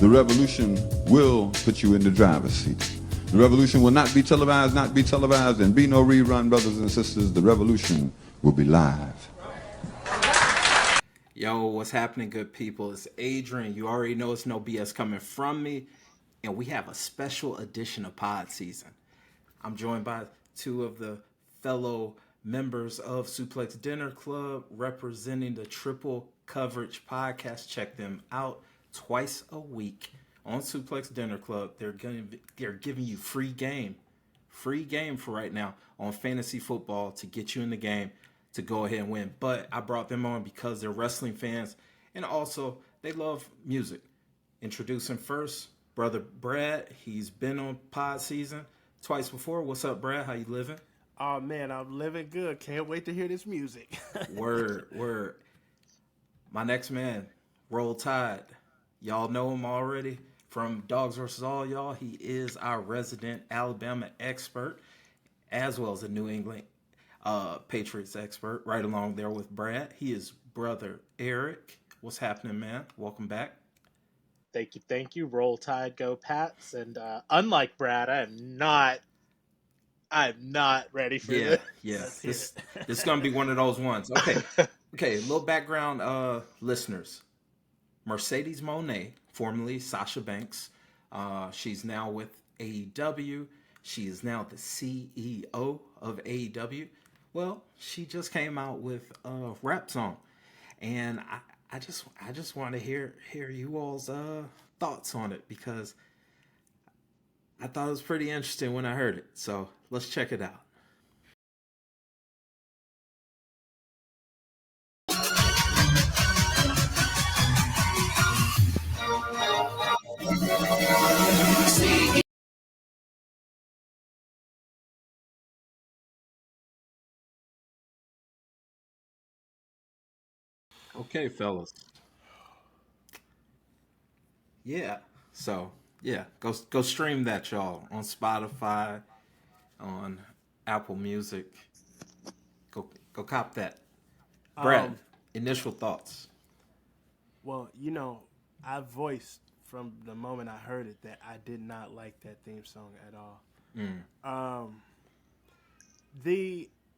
The revolution will put you in the driver's seat. The revolution will not be televised, and be no rerun, brothers and sisters. The revolution will be live. Yo, what's happening, good people? It's Adrian. You already know it's no BS coming from me. And we have a special edition of Pod Season. I'm joined by two of the fellow members of Suplex Dinner Club representing the Triple Coverage Podcast. Check them out twice a week on Suplex Dinner Club. They're giving you free game for right now on fantasy football to get you in the game to go ahead and win. But I brought them on because they're wrestling fans and also they love music. Introducing first, brother Brad. He's been on Pod Season twice before. What's up, Brad? How you living? Oh man, I'm living good. Can't wait to hear this music. Word. My next man, Roll Tide. Y'all know him already from Dogs vs. All Y'all. He is our resident Alabama expert, as well as a New England Patriots expert, right along there with Brad. He is brother Eric. What's happening, man? Welcome back. Thank you. Roll Tide, go Pats. And unlike Brad, I'm not ready for this. Yeah. This is gonna be one of those ones. Okay. A little background, listeners. Mercedes Mone, formerly Sasha Banks, she's now with AEW. She is now the CEO of AEW. Well, she just came out with a rap song, and I just want to hear you all's thoughts on it because I thought it was pretty interesting when I heard it. So let's check it out. Okay, fellas. Yeah. So yeah, go stream that, y'all, on Spotify, on Apple Music. Go cop that. Brad, initial thoughts. Well, I voiced from the moment I heard it that I did not like that theme song at all.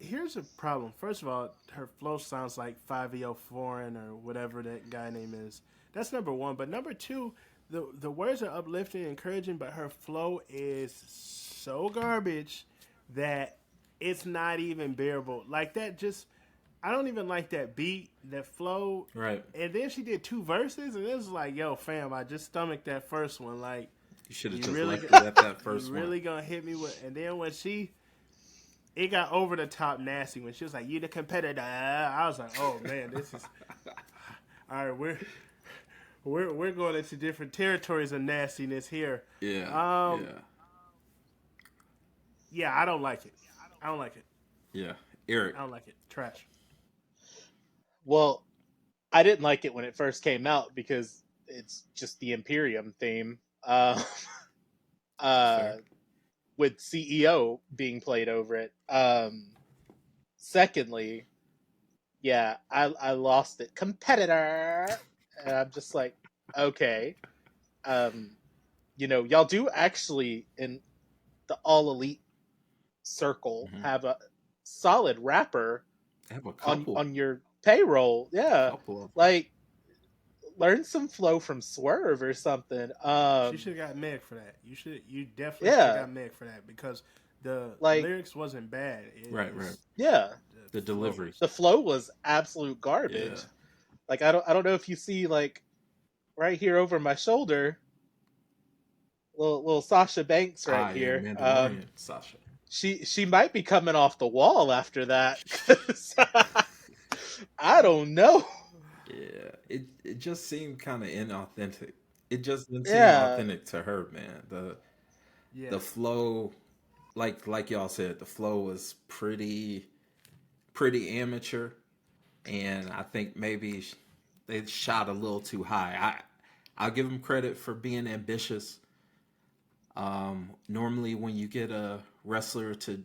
Here's a problem. First of all, her flow sounds like 5EO Foreign or whatever that guy name is. That's number one. But number two, the words are uplifting and encouraging, but her flow is so garbage that it's not even bearable. Like that just I don't even like that beat, that flow. Right. And then she did two verses and it was like, yo, fam, I just stomached that first one. Like You should have just left it at that first you one. really gonna hit me with and then when it got over the top nasty when she was like, "You the competitor." I was like, "Oh man, this is all right." We're going into different territories of nastiness here. Yeah. Yeah, I don't like it. Yeah. Eric. I don't like it. Trash. Well, I didn't like it when it first came out because it's just the Imperium theme. With CEO being played over it. Secondly, yeah, I lost it. Competitor. And I'm just like, okay. Y'all do actually in the All Elite circle have a solid rapper I have a couple on your payroll. Yeah. Like learn some flow from Swerve or something. She should have got Meg for that. You definitely should have got Meg for that because the lyrics wasn't bad. Right. Yeah. The delivery. The flow was absolute garbage. Yeah. Like I don't know if you see like right here over my shoulder, little Sasha Banks right here. Yeah, Sasha. She might be coming off the wall after that. 'Cause I don't know. Yeah, it just seemed kind of inauthentic. It just didn't seem authentic to her, man. The flow, like y'all said, the flow was pretty amateur, and I think maybe they shot a little too high. I'll give them credit for being ambitious. Normally, when you get a wrestler to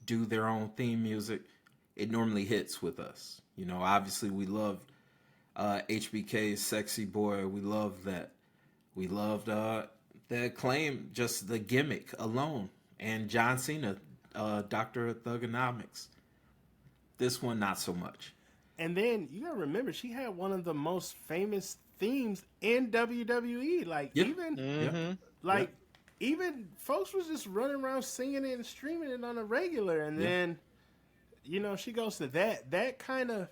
do their own theme music, it normally hits with us. Obviously we love HBK's Sexy Boy. We love that We loved the acclaim, just the gimmick alone, and John Cena, Doctor Thugonomics. This one, not so much. And then you gotta remember, she had one of the most famous themes in WWE. Like Yeah. even Mm-hmm. like even folks was just running around singing it and streaming it on a regular. And then she goes to that kind of.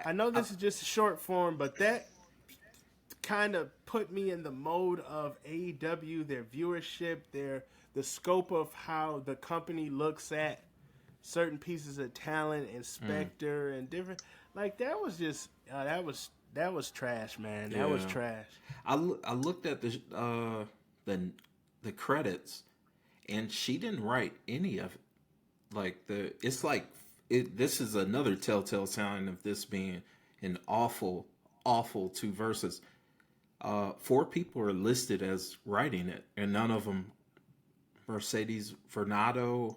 I know this is just short form, but that kind of put me in the mode of AEW, their viewership, the scope of how the company looks at certain pieces of talent and Spectre and different. Like that was just that was trash, man. That was Yeah. trash. I looked at the credits, and she didn't write any of it. Like this is another telltale sign of this being an awful, awful two verses. 4 people are listed as writing it, and none of them. Mercedes Vernado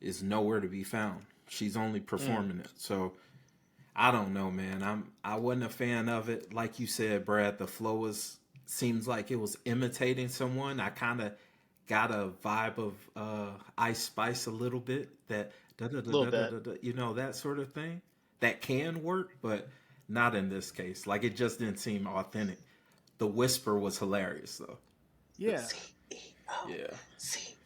is nowhere to be found. She's only performing it. So I don't know, man. I wasn't a fan of it. Like you said, Brad, the flow seems like it was imitating someone. I kind of got a vibe of Ice Spice a little bit. That that sort of thing. That can work, but not in this case. Like it just didn't seem authentic. The whisper was hilarious though. Yeah. Yeah.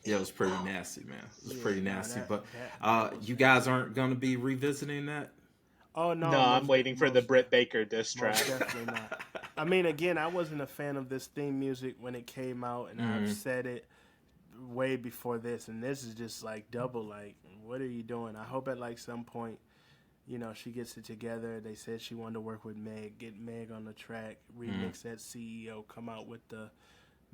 Yeah, it was pretty nasty, man. It was pretty nasty. that But you guys aren't going to be revisiting that? Oh no, No, I'm waiting for the Britt Baker diss track. Most definitely not. I mean, again, I wasn't a fan of this theme music when it came out, and I've said it way before this, and this is just like double. Like, what are you doing? I hope at like some point, she gets it together. They said she wanted to work with Meg, get Meg on the track, remix that CEO, come out with the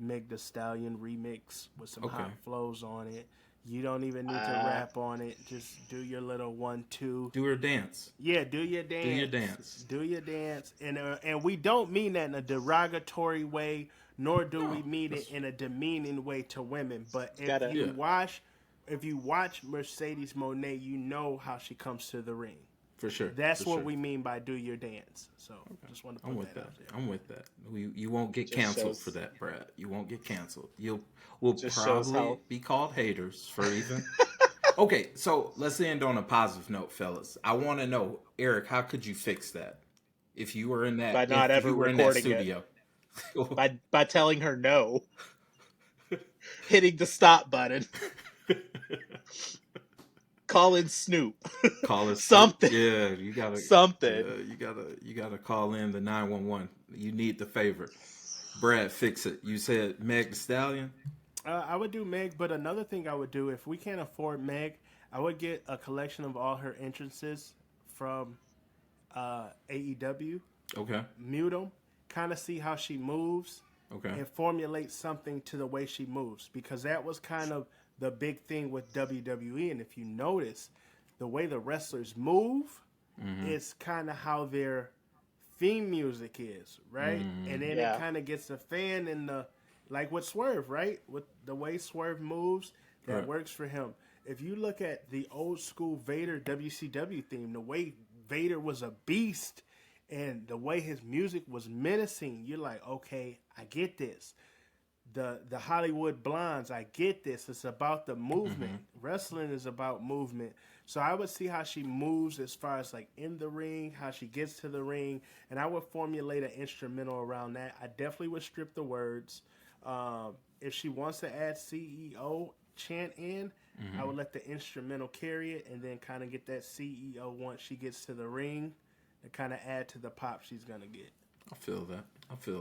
Meg the Stallion remix with some hot flows on it. You don't even need to rap on it. Just do your little 1-2. Do her dance. Yeah, do your dance. Do your dance. Do your dance. And we don't mean that in a derogatory way, nor do we mean it in a demeaning way to women. But if you watch Mercedes Mone, you know how she comes to the ring. For sure. That's what we mean by do your dance. So just want to put that out there. I'm with that. You won't get canceled for that, Brad. You won't get canceled. We'll Just probably be called haters for even. Okay, so let's end on a positive note, fellas. I want to know, Eric, how could you fix that if you were in that? By not ever recording studio? By telling her no, hitting the stop button. Call in Snoop. Call it something. Yeah, you gotta something. You gotta call in the 911. You need the favor. Brad, fix it. You said Meg the Stallion. I would do Meg, but another thing I would do if we can't afford Meg, I would get a collection of all her entrances from AEW. Okay. Mute them, kind of see how she moves. Okay. And formulate something to the way she moves, because that was kind of the big thing with WWE. And if you notice, the way the wrestlers move is kind of how their theme music is, right? And then it kind of gets a fan in the, like with Swerve, right? With the way Swerve moves, that works for him. If you look at the old school Vader WCW theme, the way Vader was a beast and the way his music was menacing, you're like, okay, I get this. The Hollywood Blondes, I get this. It's about the movement. Wrestling is about movement. So I would see how she moves as far as like in the ring, how she gets to the ring, and I would formulate an instrumental around that. I definitely would strip the words. If she wants to add CEO chant in, I would let the instrumental carry it and then kind of get that CEO once she gets to the ring to kind of add to the pop she's going to get. I feel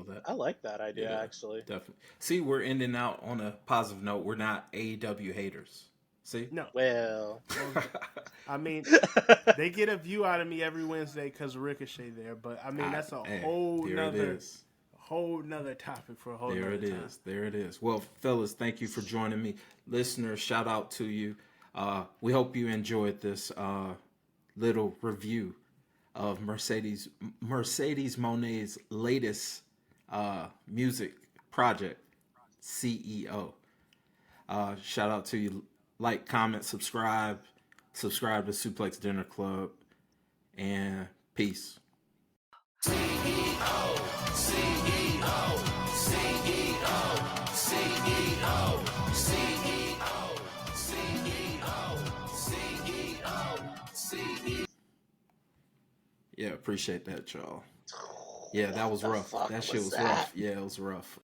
that. I like that idea, actually. Definitely. See, we're ending out on a positive note. We're not AEW haters. See? No. Well, I mean, they get a view out of me every Wednesday because of Ricochet there, but I mean, that's a whole nother topic for a whole nother time. There it is. Well, fellas, thank you for joining me. Listeners, shout out to you. We hope you enjoyed this little review of Mercedes Mone's latest music project, CEO. Shout out to you. Like, comment, subscribe to Suplex Dinner Club, and peace. CEO. Yeah, appreciate that, y'all. Yeah, that was The rough. fuck That shit was was that? rough. Yeah, it was rough.